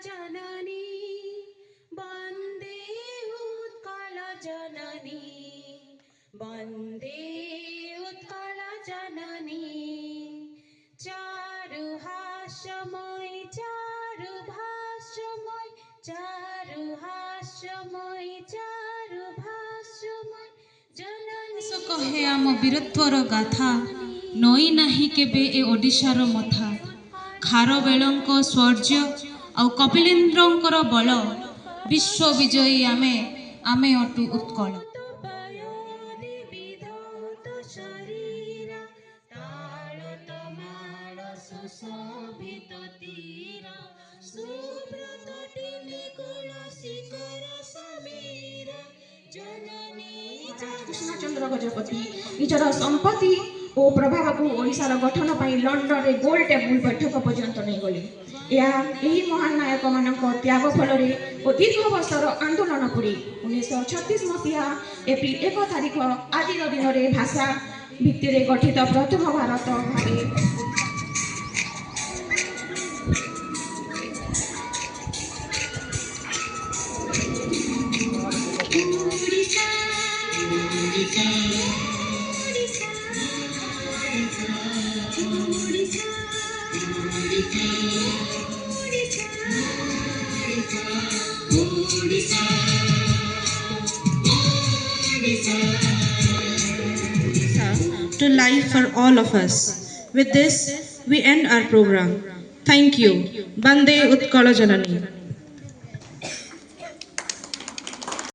जननी वन्दे उत्कल जननी वन्दे उत्कल जननी चारु हास्यमय चारु भाष्यमय चारु हास्यमय चारु भाष्यमय जननी कहे आम वीरत्वर गाथा नई नाही केबे ए ओडिशार मथा खारवेलंक शौर्य आ कपिलेन्द्रंकर बल विश्व विजयी आमे आमे अटु उत्कल कृष्णचंद्र गजपति निजर संपत्ति और प्रभाव को ओडिशार गठन पर लंडन रे गोल टेबुल बैठक पर्यंत नहीं गले यही महान नायक मान त्याग फल दीर्घ वर्षर आंदोलन पर 1936 मसीहा एप्रिल 1 तारिख आज दिन में भाषा भित्ति गठित प्रथम भारत भागे To life for all of us. With this, we end our program. Thank you. Bande Utkala Janani.